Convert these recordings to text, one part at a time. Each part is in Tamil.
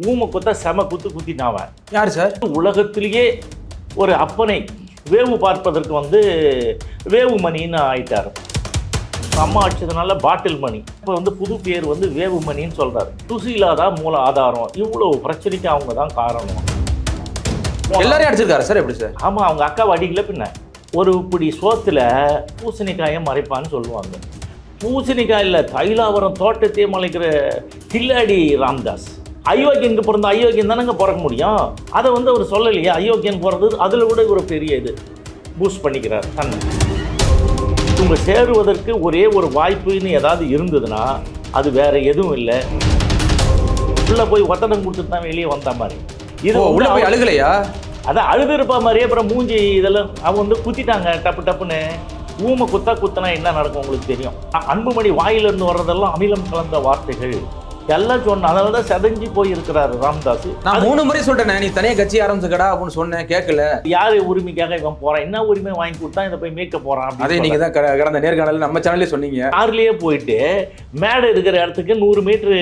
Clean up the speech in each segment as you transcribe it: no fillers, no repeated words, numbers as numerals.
ஊமை குத்த செம குத்தினாவன். யார் சார்? உலகத்திலேயே ஒரு அப்பனை வேவு பார்ப்பதற்கு வேவு மணின்னு ஆயிட்டார். அம்மா அடிச்சதுனால பாட்டில் மணி. இப்போ புது பேர் வேவு மணின்னு சொல்றாரு. சுசீலா தான் மூல ஆதாரம். இவ்வளவு பிரச்சனைக்கு அவங்க தான் காரணம். எல்லாரையும் அடிச்சிருக்காரு சார்? எப்படி சார்? ஆமா, அவங்க அக்காவை அடிக்கல. பின்ன ஒரு இப்படி சோத்துல பூசணிக்காயை மறைப்பான்னு சொல்லுவாங்க. பூசணிக்காயில் தைலாவரம் தோட்டத்தையே மலைக்கிற கில்லாடி ராம்தாஸ். அயோக்கியனுக்கு பிறந்த அயோக்கியன் தானங்க பிறக்க முடியும். அதை அவர் சொல்லலையே. அயோக்கியன் பிறந்தது அதில் கூட ஒரு பெரிய இது பூஸ்ட் பண்ணிக்கிறார் தன்னை. இவங்க சேருவதற்கு ஒரே ஒரு வாய்ப்புன்னு ஏதாவது இருந்ததுன்னா அது வேற எதுவும் இல்லை. உள்ள போய் ஒத்தடம் கொடுத்துட்டு தான் வெளியே வந்த மாதிரி. இது உள்ள போய் அழுகலையா? அதான் அழுது இருப்பா மாதிரியே. அப்புறம் மூஞ்சி இதெல்லாம் அவங்க குத்திட்டாங்க டப்பு டப்புன்னு. ஊமை குத்தினா என்ன நடக்கும் உங்களுக்கு தெரியும். அன்புமணி வாயிலிருந்து வர்றதெல்லாம் அமிலம் கலந்த வார்த்தைகள் எல்லாம் சொன்ன. அதனால தான் செதஞ்சு போயிருக்கிறாரு ராம்தாஸ். நான் 3 முறை சொல்றேன், நீ தனியாக கட்சி ஆரம்பிச்சுக்கடா அப்படின்னு சொன்னேன், கேட்கல. யாரு உரிமைக்காக இவன் போறான்? என்ன உரிமை வாங்கி கொடுத்தா இதை போய் மீட்க போறான்? அதே நீங்க தான் கடந்த நேர்காணல் நம்ம சேனல்லே சொன்னீங்க. கார்லயே போயிட்டு மேடை இருக்கிற இடத்துக்கு 100 மீட்டர்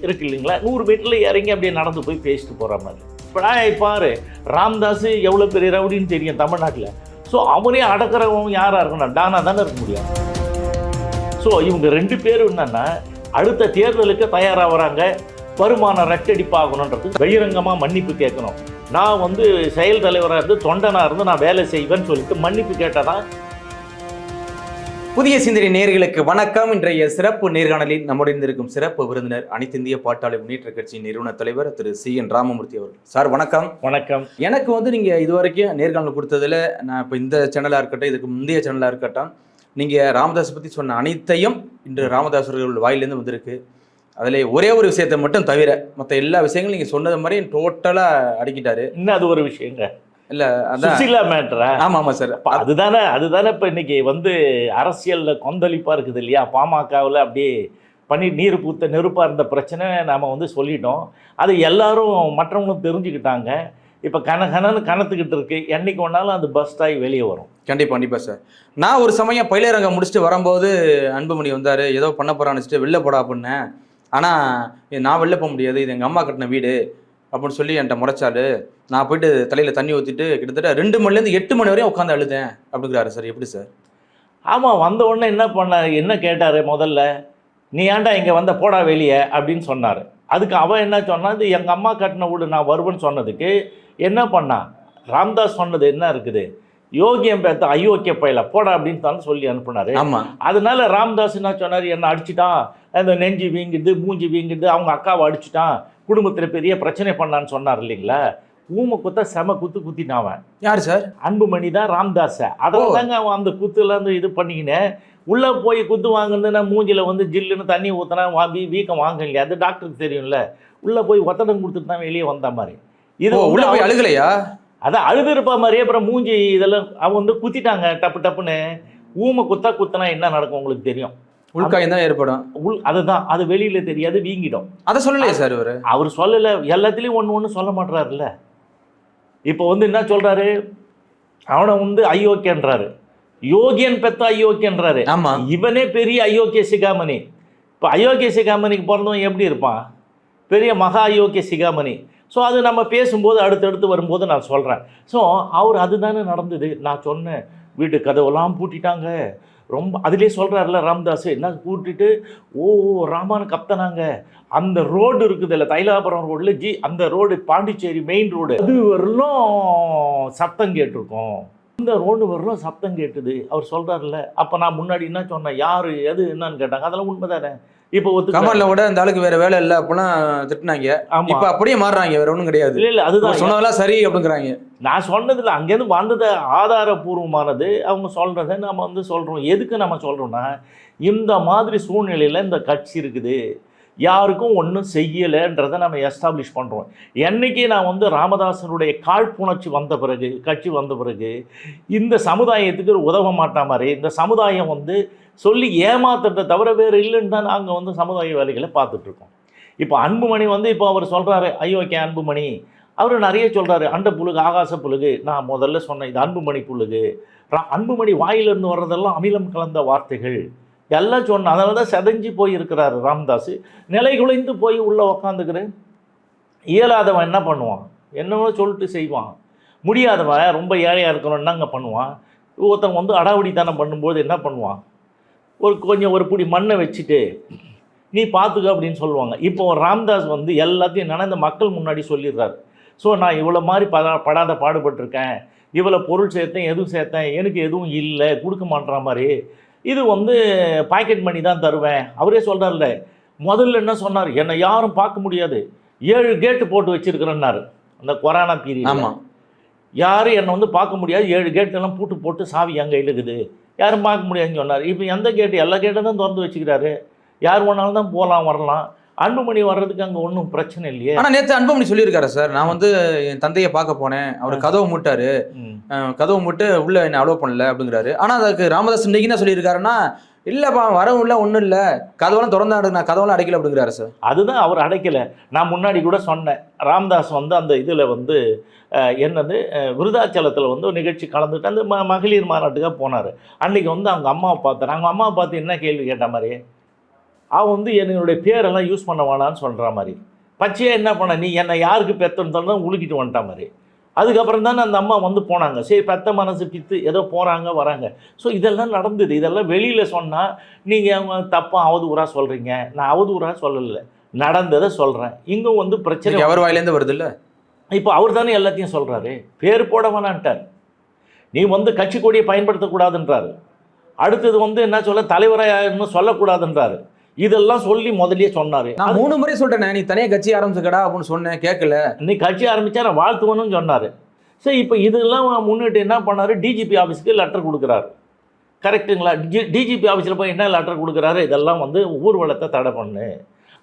இருக்கு இல்லைங்களா, 100 மீட்டர்ல இறங்கி அப்படியே நடந்து போய் பேசிட்டு போற மாதிரி. இப்போ பாரு, ராம்தாஸ் எவ்வளவு பெரிய ரவுடின்னு தெரியும் தமிழ்நாட்டில். ஸோ அவனே அடக்கிறவங்க யாரா இருக்கணும்? டானா தானே இருக்க முடியும். ஸோ இவங்க 2 பேரும் என்னன்னா அடுத்த தேர்தலுக்கு தயாராகிறாங்க. வருமானம் ரெட்டடிப்பாகணுன்றது பகிரங்கமாக மன்னிப்பு கேட்கணும். நான் செயல் தலைவராக இருந்து தொண்டனாக இருந்து நான் வேலை செய்வேன்னு சொல்லிட்டு மன்னிப்பு கேட்டதான். புதிய சிந்தனை நேயர்களுக்கு வணக்கம். இன்றைய சிறப்பு நேர்காணலில் நம்முடன் இருக்கும் சிறப்பு விருந்தினர் அனைத்திந்திய பாட்டாளி முன்னேற்ற கட்சியின் நிறுவன தலைவர் திரு CN ராமமூர்த்தி அவர்கள். சார் வணக்கம். வணக்கம். எனக்கு நீங்கள் இதுவரைக்கும் நேர்காணல் கொடுத்ததில், நான் இப்போ இந்த சேனலாக இருக்கட்டும், இதுக்கு முந்தைய சேனலாக இருக்கட்டும், நீங்கள் ராமதாஸ் பற்றி சொன்ன அனைத்தையும் இன்று ராமதாஸ் அவர்கள் வாயிலேருந்து வந்திருக்கு. அதில் ஒரே ஒரு விஷயத்தை மட்டும் தவிர மற்ற எல்லா விஷயங்களும் நீங்கள் சொன்னது மாதிரி டோட்டலாக அடிக்கிட்டாரு. இன்னும் அது ஒரு விஷயங்க இல்லை, அதான் சுசீலா மேட்டரா? ஆமாம் சார். அதுதானே இப்போ இன்னைக்கு அரசியலில் கொந்தளிப்பாக இருக்குது இல்லையா? பாமகவில் அப்படியே பண்ணி நீர் பூத்த நெருப்பாக இருந்த பிரச்சனை நாம் சொல்லிட்டோம். அது எல்லாரும் மற்றவங்களும் தெரிஞ்சுக்கிட்டாங்க. இப்போ கணத்துக்கிட்டு இருக்கு. என்னைக்கு ஒன்றாலும் அது பஸ்ட் ஆகி வெளியே வரும். கண்டிப்பாக சார். நான் ஒரு சமயம் பயிலரங்கம் முடிச்சுட்டு வரும்போது அன்புமணி வந்தார், ஏதோ பண்ண போகிறான்னு வச்சுட்டு வெளில போடா அப்படின்னேன். ஆனால் நான் வெளில போக முடியாது, இது எங்கள் அம்மா கட்டின வீடு அப்படின்னு சொல்லி என்கிட்ட முறைச்சாரு. நான் போயிட்டு தலையில் தண்ணி ஊற்றிட்டு கிட்டத்தட்ட 2 மணிலேருந்து 8 மணி வரையும் உட்காந்து அழுதேன் அப்படிங்கிறாரு சார். எப்படி சார்? ஆமாம், வந்த உடனே என்ன கேட்டார்? முதல்ல நீ ஏன்டா இங்கே போடா வெளியே அப்படின்னு சொன்னார். அதுக்கு அவன் என்ன சொன்னா, இது எங்கள் அம்மா கட்டின வீடு, நான் வருவேன்னு சொன்னதுக்கு என்ன பண்ணான்? ராம்தாஸ் சொன்னது என்ன இருக்குது? யோகியம் பேத்த அயோக்கிய பயில போடா அப்படின்னு தான் சொல்லி அனுப்புனாரு. அதனால ராம்தாஸ் என்ன சொன்னார்? என்ன அடிச்சுட்டான், அந்த நெஞ்சு வீங்குது, மூஞ்சி வீங்குது, அவங்க அக்காவை அடிச்சுட்டான், குடும்பத்தில் பெரிய பிரச்சனை பண்ணான்னு சொன்னார் இல்லைங்களா? ஊமை குத்த செம குத்தினாவன். யார் சார்? அன்புமணி தான் ராம்தாஸை. அதில் தாங்க அவன் அந்த குத்துல இது பண்ணிக்கினேன். உள்ளே போய் குத்து வாங்குன்னு நான் மூஞ்சில் ஜில்லுன்னு தண்ணி ஊற்றினா வீக்கம் வாங்க இல்லையா? அது டாக்டருக்கு தெரியும்ல. உள்ளே போய் ஒத்தடம் கொடுத்துட்டு தான் வெளியே வந்த மாதிரி. இது உள்ள போய் அழுகலையா? அதான் அழுது இருப்பா மாதிரியே. அப்புறம் மூஞ்சி இதெல்லாம் அவன் குத்திட்டாங்க டப்பு டப்புன்னு. ஊமை குத்தினா என்ன நடக்கும் உங்களுக்கு தெரியும். உள்காயம் தான் ஏற்படும். அதுதான், அது வெளியில தெரியாது, வீங்கிடும். அதை சொல்லலையே சார் அவர் சொல்லலை. எல்லாத்துலேயும் ஒன்று சொல்ல மாட்டுறாருல்ல. இப்போ என்ன சொல்றாரு? அவனை அயோக்கியன்றாரு, யோகியன் பெத்த அயோக்கியன்றாரு. ஆமா, இவனே பெரிய அயோக்கிய சிகாமணி. இப்போ அயோக்கிய சிகாமணிக்கு பிறந்தவன் எப்படி இருப்பான்? பெரிய மகா அயோக்கிய சிகாமணி. ஸோ அது நம்ம பேசும்போது அடுத்தடுத்து வரும்போது நான் சொல்கிறேன். ஸோ அதுதானே நடந்தது. நான் சொன்னேன், வீட்டு கதவெல்லாம் பூட்டிட்டாங்க. ரொம்ப அதிலே சொல்கிறாருல ராம்தாஸ், என்ன பூட்டிட்டு ராமான்னு கத்தனாங்க. அந்த ரோடு இருக்குது இல்லை, தைலாபுரம் ரோடில் அந்த ரோடு பாண்டிச்சேரி மெயின் ரோடு, அது வரலும் சத்தம் கேட்டிருக்கோம். இந்த ரோடு வரலும் சத்தம் கேட்டுது அவர் சொல்கிறாருல்ல. அப்போ நான் முன்னாடி என்ன சொன்னேன், யார் எது என்னன்னு கேட்டாங்க. அதெல்லாம் உண்மை தானே. இப்போ கமல்ல கூட அந்த ஆளுக்கு வேற வேலை இல்லை அப்படிலாம் திட்டினாங்க. இப்போ அப்படியே மாறுறாங்க, வேற ஒன்றும் கிடையாது. இல்லை அதுதான் சொன்னதெல்லாம் சரி அப்படிங்கிறாங்க. நான் சொன்னதில்லை, அங்கேருந்து வந்தது ஆதாரபூர்வமானது. அவங்க சொல்கிறத நம்ம சொல்கிறோம். எதுக்கு நம்ம சொல்கிறோன்னா, இந்த மாதிரி சூழ்நிலையில் இந்த கட்சி இருக்குது, யாருக்கும் ஒன்றும் செய்யலைன்றதை நம்ம எஸ்டாப்ளிஷ் பண்ணுறோம். என்றைக்கு நான் ராமதாசனுடைய காழ்ப்புணர்ச்சி வந்த பிறகு, கட்சி வந்த பிறகு, இந்த சமுதாயத்துக்கு உதவ மாட்டா மாதிரி இந்த சமுதாயம் சொல்லி ஏமாத்துறதை தவிர வேறு இல்லைன்னு தான் நாங்கள் சமுதாய வேலைகளை பார்த்துட்ருக்கோம். இப்போ அன்புமணி இப்போ அவர் சொல்கிறாரு அயோக்கிய அன்புமணி. அவர் நிறைய சொல்கிறாரு, அண்ட புழுகு ஆகாச புழுகு. நான் முதல்ல சொன்னேன், இது அன்புமணி புழுகு. அன்புமணி வாயிலிருந்து வர்றதெல்லாம் அமிலம் கலந்த வார்த்தைகள் எல்லாம் சொன்ன. அதனால தான் செதஞ்சு போய் இருக்கிறாரு ராம்தாஸ். நிலை குலைந்து போய் உள்ளே உக்காந்துக்கிறேன். இயலாதவன் என்ன பண்ணுவான்? என்னவோ சொல்லிட்டு செய்வான். முடியாதவன் ரொம்ப ஏழையாக இருக்கிறவன் என்னங்க பண்ணுவான்? ஒருத்தன் வந்து அடாவடித்தனம் பண்ணும்போது என்ன பண்ணுவான்? கொஞ்சம் ஒரு பிடி மண்ணை வச்சுட்டு நீ பார்த்துக்க அப்படின்னு சொல்லுவாங்க. இப்போ ராம்தாஸ் வந்து எல்லாத்தையும் இந்த மக்கள் முன்னாடி சொல்லிடுறாரு. ஸோ நான் இவ்வளோ மாதிரி படாத பாடுபட்டிருக்கேன், இவ்வளோ பொருள் சேர்த்தேன், எதுவும் சேர்த்தேன், எனக்கு எதுவும் இல்லை, கொடுக்க மாட்டேற மாதிரி, இது வந்து பாக்கெட் மணி தான் தருவேன். அவரே சொல்கிறார்ல, முதல்ல என்ன சொன்னார்? என்னை யாரும் பார்க்க முடியாது, 7 கேட்டு போட்டு வச்சுருக்கிறேன்னாரு அந்த கொரோனா பீரியட். ஆமாம், யாரும் என்னை வந்து பார்க்க முடியாது, 7 கேட்டெல்லாம் பூட்டு போட்டு சாவி அங்கே இருக்குது, யாரும் பார்க்க முடியாதுன்னு சொன்னார். இப்போ எந்த கேட்டு? எல்லா கேட்டும் தான் திறந்து வச்சுக்கிறாரு. யார் வேணாலும் தான் போகலாம் வரலாம். அன்புமணி வர்றதுக்கு அங்கே ஒன்றும் பிரச்சனை இல்லையே. ஆனால் நேற்று அன்புமணி சொல்லியிருக்காரு சார், நான் வந்து என் தந்தையை பார்க்க போனேன், அவர் கதவை மூட்டாரு, கதவை மூட்டு உள்ள என்ன அலோவ் பண்ணல அப்படிங்கிறாரு. ஆனால் அதுக்கு ராமதாஸ் இன்னைக்கு என்ன சொல்லியிருக்காருன்னா, இல்லைப்பா வரவும் இல்லை, ஒன்றும் இல்லை, கதவெல்லாம் திறந்து நான் கதவெல்லாம் அடைக்கல அப்படிங்கிறாரு சார். அதுதான் அவர் அடைக்கலை. நான் முன்னாடி கூட சொன்னேன், ராமதாஸ் வந்து அந்த இதில் வந்து என்னது விருதாச்சலத்தில் வந்து ஒரு நிகழ்ச்சி கலந்துட்டு அந்த மகளிர் மாநாட்டுக்காக போனார். அன்றைக்கி வந்து அவங்க அம்மாவை பார்த்தார். அவங்க அம்மாவை பார்த்து என்ன கேள்வி கேட்ட மாதிரி, அவன் வந்து என்னுடைய பேரெல்லாம் யூஸ் பண்ண வேணான்னு சொல்கிற மாதிரி, பச்சையாக என்ன பண்ண, நீ என்னை யாருக்கு பெத்தன்னு தான் உழுக்கிட்டு வந்துட்ட மாதிரி. அதுக்கப்புறம் தானே அந்த அம்மா வந்து போனாங்க. சரி, பெத்த மனசு பித்து ஏதோ போகிறாங்க வராங்க. ஸோ இதெல்லாம் நடந்தது. இதெல்லாம் வெளியில் சொன்னால் நீங்கள் அவங்க தப்பாக அவதூறாக சொல்கிறீங்க. நான் அவதூறாக சொல்லலை, நடந்ததை சொல்கிறேன். இங்கும் வந்து பிரச்சனை அவர் வாயிலேருந்து வருது இல்லை. இப்போ அவர் தானே எல்லாத்தையும் சொல்கிறாரு. பேர் போட வேணான்ட்டார். நீ வந்து கட்சி கொடியை பயன்படுத்தக்கூடாதுன்றாரு. அடுத்தது வந்து என்ன சொல்ல, தலைவராக இன்னும் சொல்லக்கூடாதுன்றாரு. இதெல்லாம் சொல்லி முதலியே சொன்னார். நான் 3 முறை சொல்லிட்டேன், நீ தனியாக கட்சி ஆரம்பிச்சுக்கடா அப்படின்னு சொன்னேன், கேட்கல. நீ கட்சி ஆரம்பித்தா நான் வாழ்த்துவனும் சொன்னார். சரி, இப்போ இதெல்லாம் முன்னிட்டு என்ன பண்ணார்? டிஜிபி ஆஃபீஸுக்கு லெட்டர் கொடுக்குறாரு. கரெக்டுங்களா? டிஜிபி ஆஃபீஸில் போய் என்ன லெட்டர் கொடுக்குறாரு? இதெல்லாம் வந்து ஊர்வலத்தை தடை பண்ணு.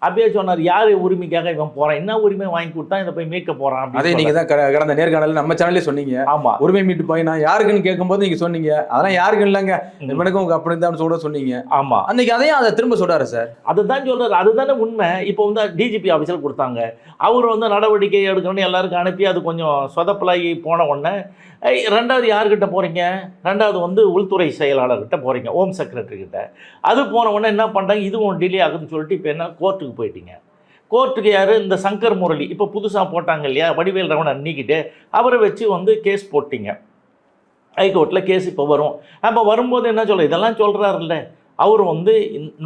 அப்படியே சொன்னார். யார் உரிமைக்காக இவன் போகிறான், என்ன உரிமை வாங்கி கொடுத்தா இதை போய் மீட்க போகிறான். அதே நீங்கள் தான் கடந்த நேர்காணலில் நம்ம சேனல்லே சொன்னீங்க. ஆமாம், உரிமை மீட்டு போய் நான் யாருக்குன்னு கேட்கும்போது நீங்கள் சொன்னீங்க, அதெல்லாம் யாருக்கும் இல்லைங்க, எனக்கும் அப்படி தான் சொல்ல சொன்னீங்க. ஆமாம், அன்றைக்கி அதையும் அதை திரும்ப சொல்கிறாரு சார். அதுதான் சொல்கிறார். அதுதானே உண்மை. இப்போ வந்து டிஜிபி ஆஃபீஸில் கொடுத்தாங்க. அவர் வந்து நடவடிக்கை எடுக்கணும்னு எல்லாருக்கும் அனுப்பி அது கொஞ்சம் சொதப்பலாகி போன உடனே, ரெண்டாவது யார்கிட்ட போகிறீங்க? ரெண்டாவது வந்து உள்துறை செயலாளர்கிட்ட போகிறீங்க, ஹோம் செக்ரட்டரி கிட்ட. அது போன உடனே என்ன பண்ணுறாங்க? இதுவும் டிலே ஆகுதுன்னு சொல்லிட்டு இப்போ என்ன கோர்ட்டுக்கு போயிட்டீங்க. கோர்ட்டுக்கு யார்? இந்த சங்கர் முரளி இப்போ புதுசாக போட்டாங்க இல்லையா, வடிவேல் ரமணன் நீக்கிட்டு அவரை வச்சு வந்து கேஸ் போட்டிங்க. ஹைகோர்ட்டில் கேஸ் இப்போ வரும். அப்போ வரும்போது என்ன சொல்ல, இதெல்லாம் சொல்கிறாருல்ல அவர் வந்து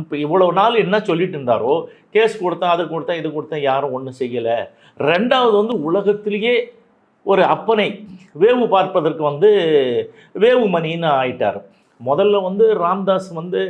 இப்போ இவ்வளோ நாள் என்ன சொல்லிட்டு இருந்தாரோ, கேஸ் கொடுத்தா அது கொடுத்தா இது கொடுத்தா யாரும் ஒன்றும் செய்யலை. ரெண்டாவது வந்து உலகத்திலேயே ஒரு அப்பனை வேவு பார்ப்பதற்கு வந்து வேவுமணின்னு ஆயிட்டார். முதல்ல வந்து ராம்தாஸ் வந்து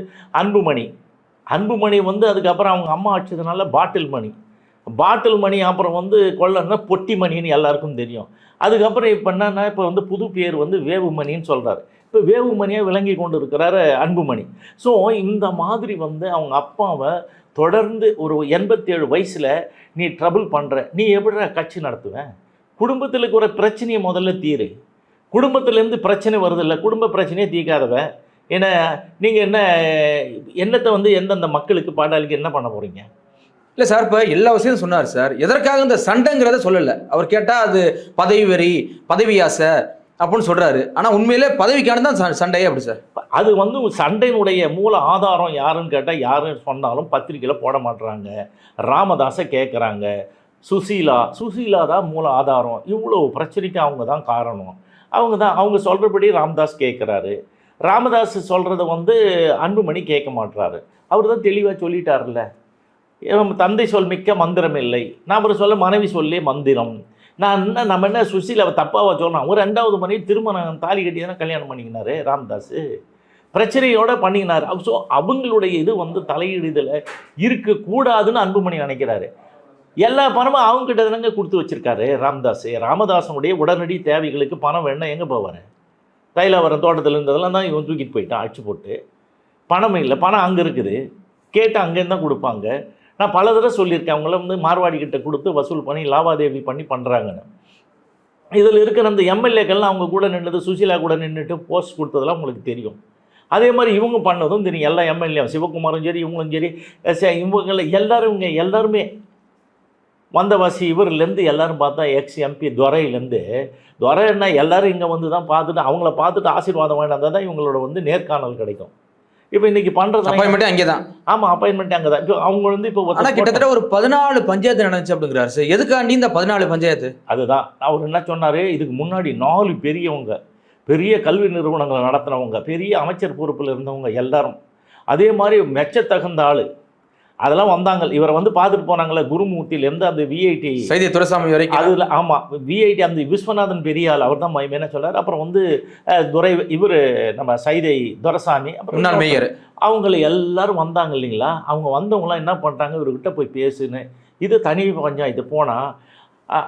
அன்புமணி வந்து அதுக்கப்புறம் அவங்க அம்மா ஆச்சதுனால பாட்டில் மணி அப்புறம் வந்து கொள்ளன்னா பொட்டி மணின்னு எல்லாருக்கும் தெரியும். அதுக்கப்புறம் இப்போ என்னன்னா, இப்போ வந்து புது பேர் வந்து வேவுமணின்னு சொல்கிறாரு. இப்போ வேவுமணியாக விளங்கி கொண்டு இருக்கிறாரு அன்புமணி. ஸோ இந்த மாதிரி வந்து அவங்க அப்பாவை தொடர்ந்து ஒரு 87 வயசில் நீ ட்ரபிள் பண்ணுற, நீ எப்படி கட்சி நடத்துவேன்? குடும்பத்தில் இருக்கிற பிரச்சனையை முதல்ல தீரு. குடும்பத்திலேருந்து பிரச்சனை வருதில்ல, குடும்ப பிரச்சனையே தீர்க்காதவ ஏன்னா நீங்கள் என்னத்தை வந்து எந்தெந்த மக்களுக்கு பாடாளிக்கு என்ன பண்ண போகிறீங்க? இல்லை சார், இப்போ எல்லா விஷயம் சொன்னார் சார். எதற்காக இந்த சண்டைங்கிறத சொல்லலை. அவர் கேட்டால் அது பதவி வெறி, பதவி ஆசை அப்படின்னு சொல்கிறாரு. ஆனால் உண்மையிலே பதவிக்கான தான் சண்டையே அப்படி சார். அது வந்து சண்டையினுடைய மூல ஆதாரம் யாருன்னு கேட்டால் யாரும் சொன்னாலும் பத்திரிக்கையில் போட மாட்டுறாங்க. ராமதாஸை கேட்குறாங்க. சுசீலா தான் மூல ஆதாரம். இவ்வளோ பிரச்சனைக்கு அவங்க தான் காரணம். அவங்க சொல்கிறபடி ராமதாஸ் கேட்குறாரு. ராமதாஸ் சொல்கிறத வந்து அன்புமணி கேட்க மாட்டுறாரு. அவர் தான் தெளிவாக சொல்லிட்டார்ல, தந்தை சொல் மிக்க மந்திரம் இல்லை, நான் அவர் சொல்ல மனைவி சொல்லி மந்திரம். நம்ம என்ன சுசீலாவை தப்பாக சொல்கிறோம்? ஒரு 2வது மனைவி திருமணம் தாலி கட்டி தானே கல்யாணம் பண்ணிக்கினாரு ராமதாஸ், பிரச்சனையோடு பண்ணிக்கினார். ஸோ அவங்களுடைய இது வந்து தலையீடுதல் இருக்கக்கூடாதுன்னு அன்புமணி நினைக்கிறாரு. எல்லா பணமும் அவங்ககிட்ட தானங்க கொடுத்து வச்சுருக்காரு ராமதாஸ். ராமதாசனுடைய உடனடி தேவைகளுக்கு பணம் வேணால் எங்கே போவார்? தைலாவரம் தோட்டத்தில் இருந்ததெல்லாம் தான் இவன் தூக்கிட்டு போயிட்டான் அடிச்சு போட்டு. பணம் இல்லை, பணம் அங்கே இருக்குது, கேட்டு அங்கேருந்து தான் கொடுப்பாங்க. நான் பல தடவை சொல்லியிருக்கேன், அவங்கள வந்து மார்வாடிக்கிட்ட கொடுத்து வசூல் பண்ணி லாவாதேவி பண்ணி பண்ணுறாங்கன்னு. இதில் இருக்கிற அந்த எம்எல்ஏக்கள்லாம் அவங்க கூட நின்றுது, சுசீலா கூட நின்றுட்டு போஸ்ட் கொடுத்ததெல்லாம் உங்களுக்கு தெரியும். அதே மாதிரி இவங்க பண்ணதும் தெரியும். எல்லா எம்எல்ஏ சிவகுமாரும் சரி, இவங்களும் சரி, இவங்களை எல்லாருமே வந்தவாசி இவர்லேருந்து எல்லோரும் பார்த்தா எக்ஸ்-எம்பி துரையிலேருந்து, துரைன்னா எல்லோரும் இங்கே வந்து தான் பார்த்துட்டு அவங்கள பார்த்துட்டு ஆசீர்வாதம் வேண்டாம் தான் இவங்களோட வந்து நேர்காணல் கிடைக்கும். இப்போ இன்னைக்கு பண்றது அப்பாயின்மெண்ட் அங்கேதான். ஆமா, அப்பாயின்மெண்ட் அங்கதான். இப்போ அவங்க வந்து இப்போ ஆனா கிட்டத்தட்ட ஒரு 14 பஞ்சாயத்து நடந்துச்சு அப்படிங்கிறாரு சார். எதுக்காண்டி இந்த 14 பஞ்சாயத்து? அதுதான் அவர் என்ன சொன்னாரு, இதுக்கு முன்னாடி 4 பெரியவங்க, பெரிய கல்வி நிறுவனங்களை நடத்தினவங்க, பெரிய அமைச்சர் பொறுப்பில் இருந்தவங்க எல்லாரும் அதே மாதிரி மெச்சத்தகுந்த ஆளு அதெல்லாம் வந்தாங்க. இவரை வந்து பார்த்துட்டு போனாங்களே, குருமூர்த்தியிலேருந்து அந்த விஐடி சைதை துரைசாமி வரைக்கும். அதில் ஆமாம், விஐடி அந்த விஸ்வநாதன் பெரிய ஆள், அவர் தான் என்ன சொன்னார். அப்புறம் வந்து துரை இவர் நம்ம சைதை துரைசாமி, முன்னாள் மேயர், அவங்கள எல்லாரும் வந்தாங்க இல்லைங்களா. அவங்க வந்தவங்களாம் என்ன பண்ணுறாங்க, இவர்கிட்ட போய் பேசுன்னு, இது தனி பஞ்சாயத்து போனால்,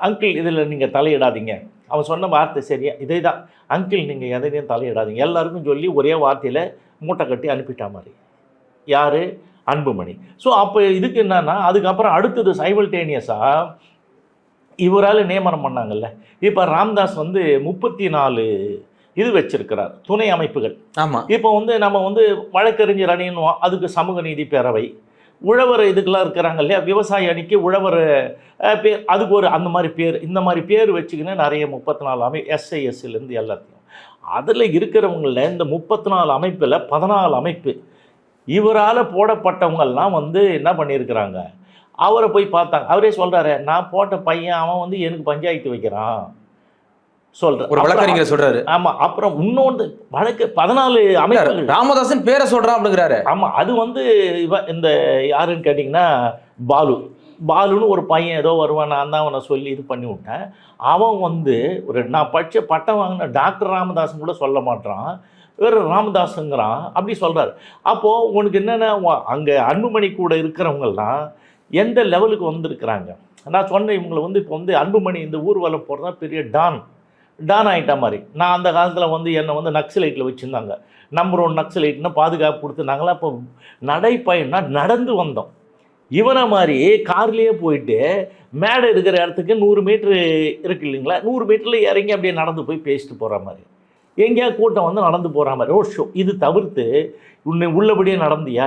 அங்கிள் இதில் நீங்கள் தலையிடாதீங்க. அவன் சொன்ன வார்த்தை சரியா இதே தான், அங்கிள் நீங்கள் எதையும் தலையிடாதீங்க எல்லாருக்கும் சொல்லி ஒரே வார்த்தையில் மூட்டை கட்டி அனுப்பிட்டா மாதிரி. யார்? அன்புமணி. ஸோ அப்போ இதுக்கு என்னன்னா, அதுக்கப்புறம் அடுத்தது சைமல்டேனியஸாக இவரால் நியமனம் பண்ணாங்கல்ல. இப்போ ராம்தாஸ் வந்து 34 இது வச்சிருக்கிறார், துணை அமைப்புகள். ஆமாம். இப்போ வந்து நம்ம வந்து வழக்கறிஞர் அணின்னுவோம், அதுக்கு சமூக நீதி பேரவை, உழவர் இதுக்கெல்லாம் இருக்கிறாங்க இல்லையா, விவசாய அணிக்கு உழவர் பேர், அதுக்கு ஒரு அந்த மாதிரி பேர், இந்த மாதிரி பேர் வச்சுக்கின்னு நிறைய 34 எஸ்ஐஎஸ்லேருந்து எல்லாத்தையும் அதில் இருக்கிறவங்கள இந்த 34 அமைப்பில் 14 அமைப்பு இவரால் போடப்பட்டவங்கெல்லாம் வந்து என்ன பண்ணியிருக்கிறாங்க, அவரை போய் பார்த்தாங்க. அவரே சொல்கிறாரு, நான் போட்ட பையன் அவன் வந்து எனக்கு பஞ்சாயத்து வைக்கிறான் சொல்கிறார், ஒரு வழக்கறிஞர் சொல்கிறாரு. ஆமாம். அப்புறம் இன்னொன்று வழக்கு 14 அமைப்புகள் ராமதாசன் பேரை சொல்கிறான் அப்படிங்கிறாரு. ஆமாம். அது வந்து இந்த யாருன்னு கேட்டிங்கன்னா பாலுன்னு ஒரு பையன் ஏதோ வருவான், நான் தான் அவனை சொல்லி இது பண்ணி விட்டேன். அவன் வந்து நான் படித்த பட்டம் வாங்கின டாக்டர் ராமதாசன் கூட சொல்ல மாட்டான், வேறு ராமதாஸுங்கிறான் அப்படி சொல்கிறார். அப்போது உனக்கு என்னென்ன, அங்கே அன்புமணி கூட இருக்கிறவங்கெல்லாம் எந்த லெவலுக்கு வந்திருக்கிறாங்க. நான் சொன்னேன், இவங்களை வந்து இப்போ வந்து அன்புமணி இந்த ஊர்வலம் போகிறதா பெரிய டான் ஆகிட்ட மாதிரி. நான் அந்த காலத்தில் வந்து என்னை வந்து நக்சலைட்டில் வச்சுருந்தாங்க, நம்பர் 1 நக்சலைட்னு பாதுகாப்பு கொடுத்துருந்தாங்களா. அப்போ நடைப்பயணா நடந்து வந்தோம். இவனை மாதிரி கார்லேயே போயிட்டு மேடை இருக்கிற இடத்துக்கு 100 மீட்ரு இருக்குது இல்லைங்களா, 100 மீட்டரில் இறங்கி அப்படியே நடந்து போய் பேசிட்டு போகிற மாதிரி, எங்கேயா கூட்டம் வந்து நடந்து போகிற மாதிரி ரோட் ஷோ. இது தவிர்த்து உன்னை உள்ளபடியே நடந்தியா?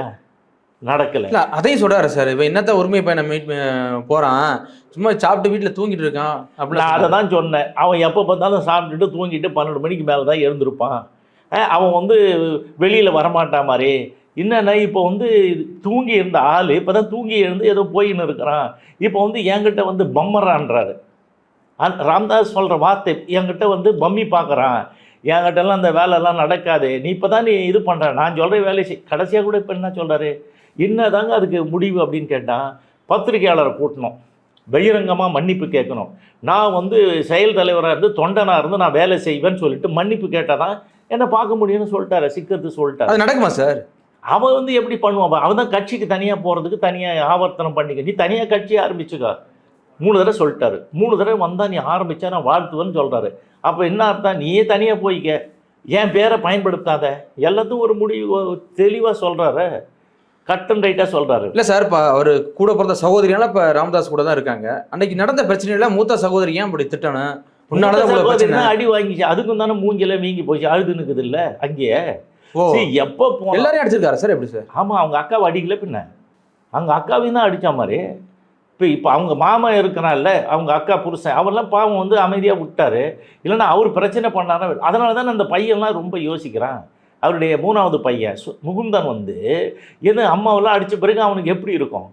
நடக்கலை. இல்லை அதையும் சொல்கிறாரு சார். இப்போ என்னத்த உரிமை பையனை மீட் போகிறான், சும்மா சாப்பிட்டு வீட்டில் தூங்கிட்டு இருக்கான் அப்படி. நான் அதை தான் சொன்னேன். அவன் எப்போ பார்த்தாலும் சாப்பிட்டுட்டு தூங்கிட்டு 12 மணிக்கு மேலே தான் எழுந்திருப்பான். அவன் வந்து வெளியில் வரமாட்டான் மாதிரி. என்னென்ன இப்போ வந்து தூங்கி இருந்த ஆள் இப்போ தான் தூங்கி எழுந்து ஏதோ போயின்னு இருக்கிறான். இப்போ வந்து என்கிட்ட வந்து பம்மரான்றாரு. ராம்தாஸ் சொல்கிற வார்த்தை, என்கிட்ட வந்து பம்மி பார்க்குறான், என்கிட்டலாம் அந்த வேலைலாம் நடக்காது, நீ இப்போ தான் நீ இது பண்ணுற, நான் சொல்கிற வேலையை கடைசியாக கூட இப்போ என்ன சொல்கிறாரு, என்ன தாங்க அதுக்கு முடிவு அப்படின்னு கேட்டால், பத்திரிகையாளரை கூட்டணும், பகிரங்கமாக மன்னிப்பு கேட்கணும், நான் வந்து செயல் தலைவராக இருந்து தொண்டனாக இருந்து நான் வேலை செய்வேன்னு சொல்லிட்டு மன்னிப்பு கேட்டால் தான் என்னை பார்க்க முடியும்னு சொல்லிட்டாரு. சிக்கத்து சொல்லிட்டாரு. அது நடக்குமா சார்? அவன் வந்து எப்படி பண்ணுவான்? அவன் தான் கட்சிக்கு தனியாக போகிறதுக்கு தனியாக ஆவர்த்தனம் பண்ணிக்க, நீ தனியாக கட்சி ஆரம்பிச்சுக்கா 3 தடவை சொல்லிட்டாரு. 3 தடவை வந்தால் நீ ஆரம்பித்தா நான் வாழ்த்துவேன்னு சொல்கிறாரு. அப்போ என்ன அர்த்தம்? நீயே தனியாக போய்க்க, என் பேரை பயன்படுத்தாத, எல்லாத்துக்கும் ஒரு முடிவு தெளிவாக சொல்கிறாரு, கட் அண்ட் ரைட்டாக சொல்கிறாரு. இல்லை சார், இப்போ அவர் கூட பிறந்த சகோதரியால இப்போ ராமதாஸ் கூட தான் இருக்காங்க. அன்னைக்கு நடந்த பிரச்சனையில மூத்த சகோதரி ஏன் அப்படி திட்டணும்? உன்னாலதான் அடி வாங்கிச்சு, அதுக்கும் தானே மூஞ்சில வீங்கி போச்சு, அழுதுனுக்குது இல்லை அங்கேயே. எப்போ எல்லாரையும் அடிச்சிருக்காரு சார்? எப்படி சார்? ஆமாம், அவங்க அக்காவை அடிக்கல, பின்ன அவங்க அக்காவையும் தான் அடித்த மாதிரி. இப்போ அவங்க மாமா இருக்கிறான்ல, அவங்க அக்கா புருஷன், அவரெல்லாம் பாவம் வந்து அமைதியாக விட்டார். இல்லைன்னா அவர் பிரச்சனை பண்ணாரா, அதனால தானே அந்த பையன்லாம் ரொம்ப யோசிக்கிறான். அவருடைய 3வது பையன் முகுந்தன் வந்து எது அம்மாவெல்லாம் அடித்த பிறகு அவனுக்கு எப்படி இருக்கும்?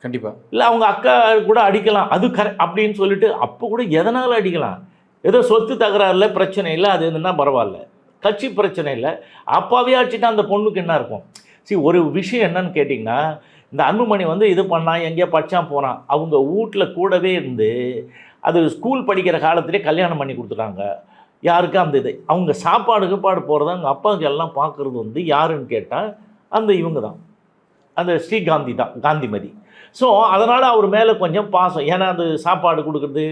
கண்டிப்பாக இல்லை, அவங்க அக்கா கூட அடிக்கலாம், அது அப்படின்னு சொல்லிட்டு அப்போ கூட எதனால் அடிக்கலாம்? ஏதோ சொத்து தகராறுல பிரச்சனை இல்லை, அது என்னன்னா பரவாயில்ல, கட்சி பிரச்சனை இல்லை, அப்பாவே அடிச்சுட்டா அந்த பொண்ணுக்கு என்ன இருக்கும்? ஒரு விஷயம் என்னன்னு கேட்டிங்கன்னா, இந்த அன்புமணி வந்து இது பண்ணான், எங்கேயோ பச்சான் போகிறான், அவங்க வீட்டில் கூடவே இருந்து அது ஸ்கூல் படிக்கிற காலத்திலே கல்யாணம் பண்ணி கொடுத்துட்டாங்க. யாருக்கு அந்த இது அவங்க சாப்பாடு போகிறத அவங்க அப்பாவுக்கு எல்லாம் பார்க்குறது வந்து யாருன்னு கேட்டால் அந்த இவங்க தான், அந்த ஸ்ரீகாந்தி தான், காந்திமதி. ஸோ அதனால் அவர் மேலே கொஞ்சம் பாசம், ஏன்னா அந்த சாப்பாடு கொடுக்குறது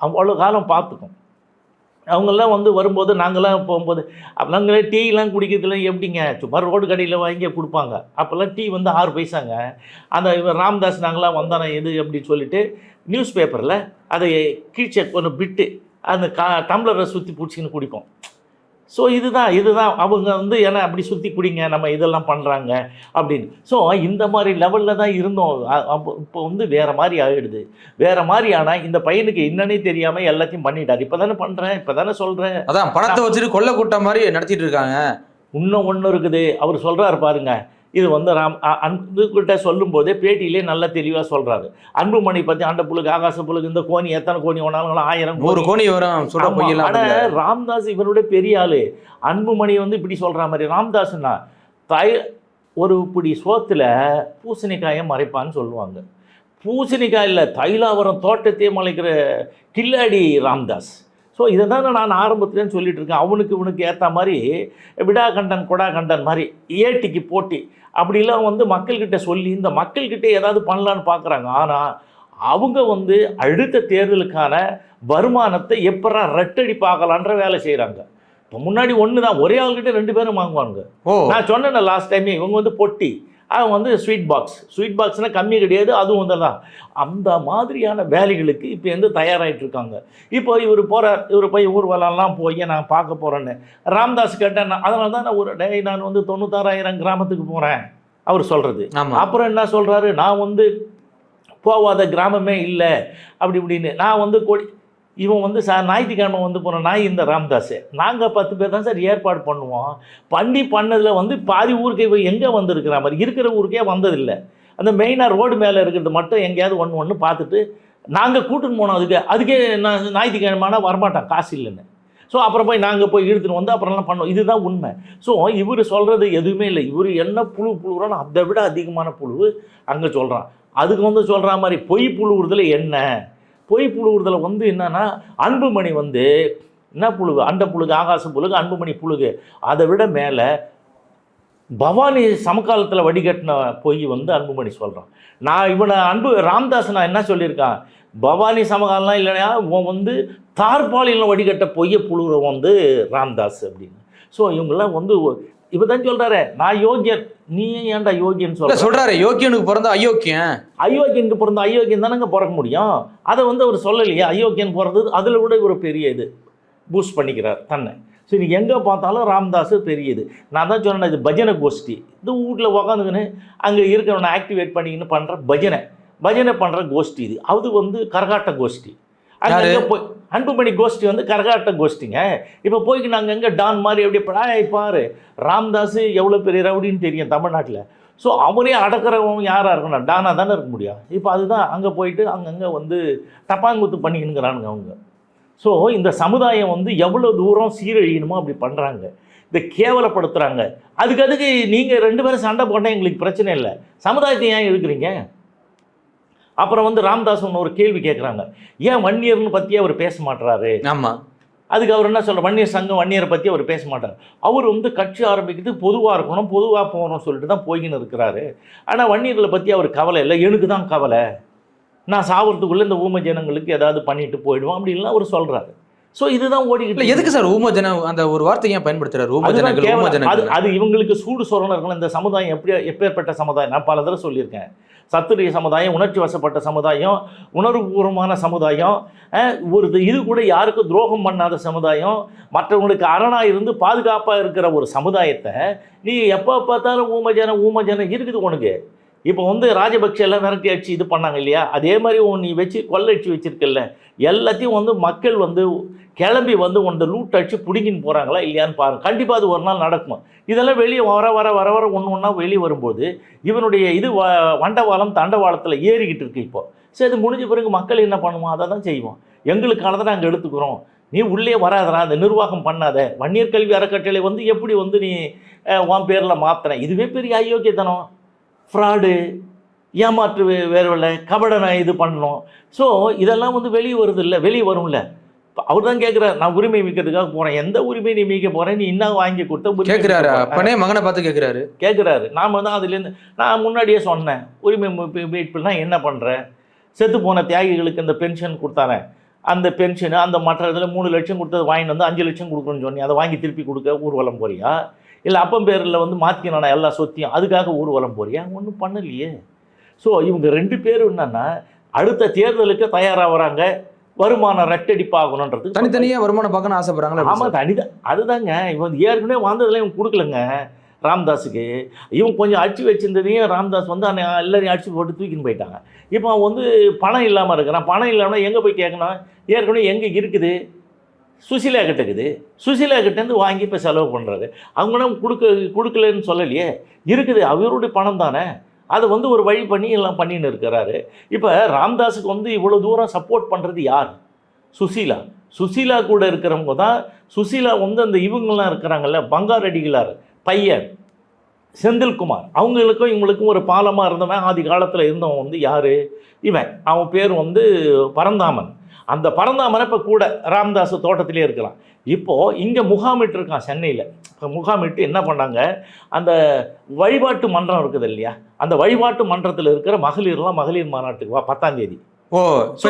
அவ்வளோ காலம் பார்த்துக்கும். அவங்கெல்லாம் வந்து வரும்போது நாங்கள்லாம் போகும்போது நாங்களே டீலாம் குடிக்கிறதுலாம் எப்படிங்க, சும்மா ரோடு கடையில் வாங்கி கொடுப்பாங்க. அப்போல்லாம் டீ வந்து 6 பைசாங்க. அந்த இவர் ராம்தாஸ் நாங்களாம் வந்தானே எது அப்படின்னு சொல்லிட்டு நியூஸ் பேப்பரில் அதை கீழ்ச்சே கொஞ்சம் பிட்டு அந்த டம்ளரை சுற்றி பிடிச்சின்னு குடிப்போம். ஸோ இதுதான் அவங்க வந்து ஏன்னா அப்படி சுற்றி குடிங்க, நம்ம இதெல்லாம் பண்ணுறாங்க அப்படின்னு. ஸோ இந்த மாதிரி லெவலில் தான் இருந்தோம். அப்போ இப்போ வந்து வேறு மாதிரி ஆகிடுது. வேறு மாதிரி ஆனால் இந்த பையனுக்கு என்னன்னே தெரியாமல் எல்லாத்தையும் பண்ணிட்டார். இப்போ தானே பண்ணுறேன், இப்போ தானே சொல்கிறேன், அதான் பணத்தை வச்சுட்டு கொள்ள கூட்டம் மாதிரி நடத்திட்டு இருக்காங்க. இன்னும் ஒன்று இருக்குது. அவர் சொல்கிறார் பாருங்க, இது வந்து அன்புகிட்ட சொல்லும்போதே பேட்டியிலே நல்லா தெளிவாக சொல்கிறாரு. அன்புமணி பற்றி அந்த புழுக்கு ஆகாச புழுக்கு இந்த கோணி எத்தனை கோணி வேணாலும் 1000 ஒரு கோணி வரும் சொல்ல போயிடலாம். ஆனால் ராம்தாஸ் இவருடைய பெரிய ஆள். அன்புமணி வந்து இப்படி சொல்கிற மாதிரி ராம்தாஸ்னா ஒரு இப்படி சோத்தில் பூசணிக்காயை மறைப்பான்னு சொல்லுவாங்க. பூசணிக்காய் இல்லை, தைலாவரம் தோட்டத்தையே மலைக்கிற கில்லாடி ராம்தாஸ். ஸோ இதை தான் நான் ஆரம்பத்துலேன்னு சொல்லிட்டு இருக்கேன். அவனுக்கு இவனுக்கு ஏற்ற மாதிரி விடாகண்டன் கொடாகண்டன் மாதிரி ஏட்டிக்கு போட்டி அப்படிலாம் வந்து மக்கள்கிட்ட சொல்லி இந்த மக்கள்கிட்ட ஏதாவது பண்ணலான்னு பார்க்குறாங்க. ஆனால் அவங்க வந்து அடுத்த தேர்தலுக்கான வருமானத்தை எப்படா ரெட்டடி பார்க்கலான்ற வேலை செய்கிறாங்க. இப்போ முன்னாடி ஒன்று தான், ஒரே ஆள்கிட்ட 2 பேரும் வாங்குவாங்க. நான் சொன்னேன் லாஸ்ட் டைமே, இவங்க வந்து பொட்டி, அவங்க வந்து ஸ்வீட் பாக்ஸ்னால் கம்மி கிடையாது, அதுவும் வந்து தான் அந்த மாதிரியான வேலைகளுக்கு இப்போ வந்து தயாராகிட்டு இருக்காங்க. இப்போ இவர் போகிறார், இவர் போய் ஊர்வலம்லாம் போய் நான் பார்க்க போகிறேன்னு ராம்தாஸ் கேட்டேன். அதனால தான் நான் வந்து 96,000 கிராமத்துக்கு போகிறேன் அவர் சொல்கிறது. அப்புறம் என்ன சொல்கிறாரு, நான் வந்து போகாத கிராமமே இல்லை அப்படி இப்படின்னு. நான் வந்து இவன் வந்து ஞாயிற்றுக்கிழமை வந்து போன நாய் இந்த ராம்தாஸ். நாங்கள் 10 பேர் தான் சார் ஏற்பாடு பண்ணுவோம். பண்ணதில் வந்து பாதி ஊருக்கே போய் எங்கே வந்திருக்கிற மாதிரி இருக்கிற ஊருக்கே வந்ததில்லை. அந்த மெயினாக ரோடு மேலே இருக்கிறது மட்டும் எங்கேயாவது ஒன்று பார்த்துட்டு நாங்கள் கூட்டுன்னு போனோம். அதுக்கே நான் ஞாயிற்றுக்கிழமைனா வரமாட்டான் காசு இல்லைன்னு. ஸோ அப்புறம் போய் நாங்கள் போய் இழுத்துன்னு வந்து அப்புறம்லாம் பண்ணோம். இதுதான் உண்மை. ஸோ இவர் சொல்கிறது எதுவுமே இல்லை. இவர் என்ன புழுறான்னு அதை விட அதிகமான புழு அங்கே சொல்கிறான். அதுக்கு வந்து சொல்கிற மாதிரி பொய் புழுவுறதுல என்ன, பொய் புழுவுறதுல வந்து என்னன்னா அன்புமணி வந்து என்ன புழுகு, அந்த புழுகு ஆகாச புழுகு, அன்புமணி புழுகு. அதை விட மேலே பவானி சமகாலத்தில் வடிகட்டின பொய் வந்து அன்புமணி சொல்கிறான். நான் இவனை ராம்தாஸ் நான் என்ன சொல்லியிருக்கான், பவானி சமகாலம்லாம் இல்லைனா இவன் வந்து தார்பாலியில் வடிகட்ட பொய்யை புழுகிற வந்து ராம்தாஸ் அப்படின்னு. ஸோ இவங்கெல்லாம் வந்து இப்போ தான் சொல்கிறாரு நான் யோகியன், நீ ஏன்டா யோகியன்னு சொல்கிறாரு. யோகியனுக்கு பிறந்த அயோக்கியனுக்கு பிறந்த அயோக்கியன் தானங்க பிறக்க முடியும். அதை வந்து அவர் சொல்லலையே. அயோக்கியன் பிறந்தது அதில் விட ஒரு பெரிய இது பூஸ்ட் பண்ணிக்கிறார் தன்னை. ஸோ இன்றைக்கி எங்கே பார்த்தாலும் ராம்தாஸ் பெரியது. நான் தான் சொன்னேன், இது பஜனை கோஷ்டி. இந்த வீட்டில் உக்காந்துக்கின்னு அங்கே இருக்கிறவனை ஆக்டிவேட் பண்ணிக்கின்னு பண்ணுற பஜனை பண்ணுற கோஷ்டி இது. அது வந்து கரகாட்ட கோஷ்டி. அங்கே போய் அன்புமணி கோஷ்டி வந்து கரகாட்ட கோஷ்டிங்க. இப்போ போய்க்கு நாங்கள் எங்கே டான் மாதிரி எப்படி பாரு, ராம்தாஸ் எவ்வளோ பெரிய ரவுடின்னு தெரியும் தமிழ்நாட்டில். ஸோ அவரே அடக்கிறவங்க யாராக இருக்கணும், டானாக தானே இருக்க முடியும். இப்போ அதுதான் அங்கே போயிட்டு அங்கங்கே வந்து டப்பாங்குத்து பண்ணிக்கினுங்கிறானுங்க அவங்க. ஸோ இந்த சமுதாயம் வந்து எவ்வளோ தூரம் சீரழியணுமோ அப்படி பண்ணுறாங்க, இதை கேவலப்படுத்துகிறாங்க. அதுக்கு நீங்கள் 2 பேரும் சண்டை போட்டால் எங்களுக்கு பிரச்சனை இல்லை, சமுதாயத்தை ஏன் இழுக்கிறீங்க? அப்புறம் வந்து ராம்தாஸ் ஒன்று ஒரு கேள்வி கேட்குறாங்க, ஏன் வன்னியர்னு பற்றி அவர் பேச மாட்டுறாரு? ஆமாம். அதுக்கு அவர் என்ன சொல்கிறார், வன்னியர் சங்கம் வன்னியரை பற்றி அவர் பேச மாட்டார். அவர் வந்து கட்சி ஆரம்பிக்கிறது பொதுவாக இருக்கணும், பொதுவாக போகணும்னு சொல்லிட்டு தான் போய்கின்னு இருக்கிறாரு. ஆனால் வன்னியர்களை பற்றி அவர் கவலை இல்லை, எனக்கு தான் கவலை, நான் சாவறதுக்குள்ளே இந்த ஊமை ஜனங்களுக்கு ஏதாவது பண்ணிட்டு போயிடுவோம் அப்படின்லாம் அவர் சொல்கிறாரு. ஸோ இதுதான் ஓடிக்கிட்டு. எதுக்கு சார் ஊமஜன அந்த ஒரு வார்த்தை ஏன் பயன்படுத்துறாரு? அது இவங்களுக்கு சூடு சொல்லணும் இருக்கணும். இந்த சமுதாயம் எப்பேற்பட்ட சமுதாயம், நான் பல தடவை சொல்லியிருக்கேன். சத்துரிய சமுதாயம், உணர்ச்சி வசப்பட்ட சமுதாயம், உணர்வுபூர்வமான சமுதாயம், ஒரு இது கூட யாருக்கும் துரோகம் பண்ணாத சமுதாயம், மற்றவங்களுக்கு அரணாக இருந்து பாதுகாப்பாக இருக்கிற ஒரு சமுதாயத்தை நீ எப்போ பார்த்தாலும் ஊமஜனம் இருக்குது உனக்கு. இப்போ வந்து ராஜபக்ஷ எல்லாம் விரட்டி அடிச்சு இது பண்ணாங்க இல்லையா, அதே மாதிரி நீ வச்சு கொள்ளடிச்சு வச்சிருக்கல, எல்லாத்தையும் வந்து மக்கள் வந்து கிளம்பி வந்து உன்னை லூட் அடிச்சு பிடிங்கின்னு போகிறாங்களா இல்லையான்னு பாருங்கள். கண்டிப்பாக அது ஒரு நாள் நடக்கும். இதெல்லாம் வெளியே வர வர வர வர ஒன்று ஒன்றா வெளியே வரும்போது இவனுடைய இது வண்டவாளம் தண்டவாளத்தில் ஏறிக்கிட்டு இருக்கு. இப்போ சரி, இது முடிஞ்ச பிறகு மக்கள் என்ன பண்ணுவோம், அதை தான் செய்வோம். எங்களுக்கானதை நாங்கள் எடுத்துக்கிறோம், நீ உள்ளே வராதரா, அந்த நிர்வாகம் பண்ணாத, வன்னியர் கல்வி அறக்கட்டளை வந்து எப்படி வந்து நீ உன் பேரில் மாற்றின, இதுவே பெரிய அயோக்கியத்தனம், ஃப்ராடு, ஏமாற்று வேறுவில்லை, கபடனை இது பண்ணணும். ஸோ இதெல்லாம் வந்து வெளியே வருது இல்லை, வெளியே வரும்ல. அவர் தான் கேட்குறாரு, நான் உரிமை மீட்கிறதுக்காக போகிறேன், எந்த உரிமை நீ மீட்க போகிறேன், நீ இன்னும் வாங்கி கொடுத்த கேட்குறாரு, அப்பனே மகனை பார்த்து கேட்குறாரு. நாம் தான் அதுலேருந்து நான் முன்னாடியே சொன்னேன், உரிமை மீட்புனா என்ன பண்ணுறேன், செத்து போன தியாகிகளுக்கு அந்த பென்ஷன் கொடுத்தாரேன், அந்த பென்ஷனு அந்த மற்ற இதில் 3 லட்சம் கொடுத்தது வாங்கிட்டு வந்து 5 லட்சம் கொடுக்கணும்னு சொன்னி அதை வாங்கி திருப்பி கொடுக்க ஊர்வலம் போறியா, இல்லை அப்பம் பேரில் வந்து மாற்றினானா எல்லா சொத்தியும், அதுக்காக ஊர்வலம் போறியா? ஒன்றும் பண்ணலையே. ஸோ இவங்க 2 பேரும் என்னன்னா அடுத்த தேர்தலுக்கு தயாராக வராங்க, வருமானம் ரெட்டடிப்பாகணுன்றது, தனித்தனியாக வருமானம் பார்க்கணும்னு ஆசைப்படுறாங்களா? ஆமாம், தனிதான். அதுதாங்க இவன் ஏற்கனவே வந்ததில் இவன் கொடுக்கலங்க ராம்தாஸுக்கு. இவன் கொஞ்சம் அடிச்சு வச்சிருந்ததையும் ராம்தாஸ் வந்து எல்லாரையும் அடிச்சு போட்டு தூக்கின்னு போயிட்டாங்க. இப்போ அவன் வந்து பணம் இல்லாமல் இருக்கிறான். பணம் இல்லாமல் எங்கே போய் கேட்கணும், ஏற்கனவே எங்கே இருக்குது, சுசீலா கிட்ட இருக்குது. சுசீலா கிட்டேருந்து வாங்கி இப்போ செலவு பண்ணுறாரு. அவங்களும் கொடுக்கலன்னு சொல்லலையே, இருக்குது, அவருடைய பணம் தானே. அதை வந்து ஒரு வழி பண்ணி எல்லாம் பண்ணின்னு இருக்கிறாரு. இப்போ ராம்தாஸுக்கு வந்து இவ்வளோ தூரம் சப்போர்ட் பண்ணுறது யார்? சுசீலா. சுசீலா கூட இருக்கிறவங்க தான். சுசீலா வந்து அந்த இவங்கெல்லாம் இருக்கிறாங்கல்ல, பங்காரடிகளார் பையன் செந்தில்குமார், அவங்களுக்கும் இவங்களுக்கும் ஒரு பாலமாக இருந்தவன், ஆதி காலத்தில் இருந்தவன் வந்து யார்? இவன். அவன் பேர் வந்து பரந்தாமன். அந்த பரந்தாமனை இப்போ கூட ராம்தாஸ் தோட்டத்திலே இருக்கலாம். இப்போது இங்கே முகாமிட்டு இருக்கான் சென்னையில். இப்போ முகாமிட்டு என்ன பண்ணாங்க, அந்த வழிபாட்டு மன்றம் இருக்குது இல்லையா, அந்த வழிபாட்டு மன்றத்தில் இருக்கிற மகளிர்லாம் மகளிர் மாநாட்டுக்கு வா 10ஆம் தேதி. ஓ,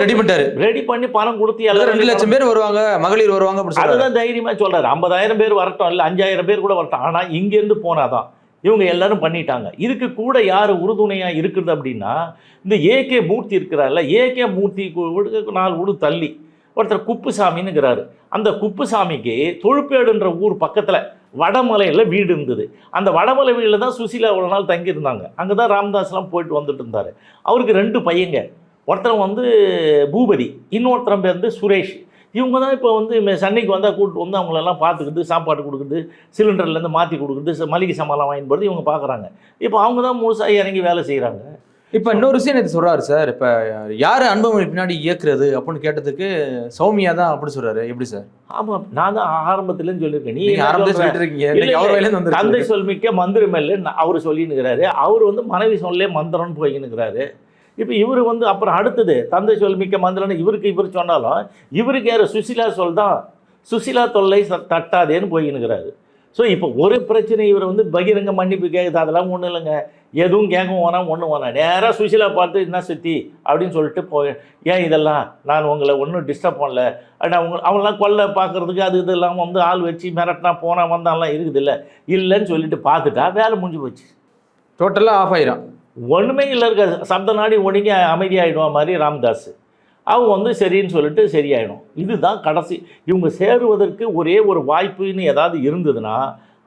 ரெடி பண்ணிட்டாரு. ரெடி பண்ணி பணம் கொடுத்து எல்லாரும் 2 லட்சம் பேர் வருவாங்க, மகளிர் வருவாங்க. அதுதான் தைரியமாக சொல்கிறாரு. 50,000 பேர் வரட்டும், இல்லை 5,000 பேர் கூட வரட்டும், ஆனால் இங்கேருந்து போனாதான். இவங்க எல்லாரும் பண்ணிட்டாங்க. இதுக்கு கூட யார் உறுதுணையாக இருக்குது அப்படின்னா, இந்த ஏகே மூர்த்தி இருக்கிறார்ல, ஏகே மூர்த்தி 4 வீடு தள்ளி ஒருத்தர் குப்புசாமின்னுங்கிறாரு. அந்த குப்புசாமிக்கு தொழுப்பேடுன்ற ஊர் பக்கத்தில் வடமலையில் வீடு இருந்தது. அந்த வடமலை வீட்டில் தான் சுசீலா ஒரு நாள் தங்கியிருந்தாங்க. அங்கே தான் ராம்தாஸ்லாம் போயிட்டு வந்துட்டு இருந்தார். அவருக்கு 2 பையங்க. ஒருத்தர் வந்து பூபதி, இன்னொருத்தரம் பேர் வந்து சுரேஷ். இவங்க தான் இப்போ வந்து சென்னைக்கு வந்தால் கூப்பிட்டு வந்து அவங்களெல்லாம் பார்த்துக்கிட்டு சாப்பாடு கொடுக்குறது, சிலிண்டர்லேருந்து மாற்றி கொடுக்குறது, மளிகை சாமான்லாம் வாங்கிட்டு போகிறது இவங்க பார்க்குறாங்க. இப்போ அவங்க தான் முழுசாக இறங்கி வேலை செய்கிறாங்க. இப்போ இன்னொரு விஷயம் நேற்று சொல்கிறாரு சார், இப்போ யார் அன்புமணி பின்னாடி இயக்குறது அப்படின்னு கேட்டதுக்கு சௌமியா தான் அப்படின்னு சொல்கிறாரு. எப்படி சார்? ஆமாம், நான் தான் ஆரம்பத்துலேருந்து சொல்லியிருக்கேன். நீ ஆரம்பத்தில் சொல்லிட்டு இருக்கீங்க. தந்தை சொல்மிக்க மந்திரமில்ல அவர் சொல்லினுக்கிறாரு. அவர் வந்து மனைவி சொல்லே மந்திரம்னு போய்னுக்கிறாரு. இப்போ இவர் வந்து அப்புறம் அடுத்தது தந்தை சொல்மிக்க மந்திரம்னு இவர் சொன்னாலும் இவருக்கு யார்? சுசீலா சொல் தான். சுசீலா தொல்லை தட்டாதேன்னு போய்னுக்கிறாரு. ஸோ இப்போ ஒரு பிரச்சனை இவர் வந்து பகிரங்க மன்னிப்பு கேட்குது, அதெல்லாம் ஒன்றும் இல்லைங்க, எதுவும் கேட்கவும் வேணாம், ஒன்றும் வேணாம், நேராக சுசீலா பார்த்து என்ன சுற்றி அப்படின்னு சொல்லிட்டு ஏன் இதெல்லாம் நான் உங்களை ஒன்றும் டிஸ்டர்ப் பண்ணல, அவங்களாம் கொல்ல பார்க்குறதுக்கு அது இதெல்லாம் வந்து ஆள் வச்சு மிரட்டினா போனால் வந்தாலாம் இருக்குது இல்லைன்னு சொல்லிட்டு பார்த்துட்டா வேலை முடிஞ்சு போச்சு. டோட்டலாக ஆஃப் ஆயிரும். ஒன்றுமே இல்லை, இருக்க சப்த நாடி ஒடுங்கி அமைதியாகிடுவா மாதிரி ராம்தாஸ். அவங்க வந்து சரின்னு சொல்லிட்டு சரியாயிடும். இதுதான் கடைசி. இவங்க சேருவதற்கு ஒரே ஒரு வாய்ப்புன்னு ஏதாவது இருந்ததுன்னா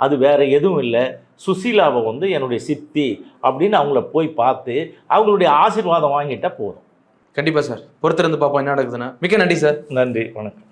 அது வேறு எதுவும் இல்லை, சுசீலாவை வந்து என்னுடைய சித்தி அப்படின்னு அவங்கள போய் பார்த்து அவங்களுடைய ஆசீர்வாதம் வாங்கிட்டால் போதும். கண்டிப்பாக சார், பொறுத்திருந்து பார்ப்போம் என்ன நடக்குதுன்னா. மிக்க நன்றி சார். நன்றி, வணக்கம்.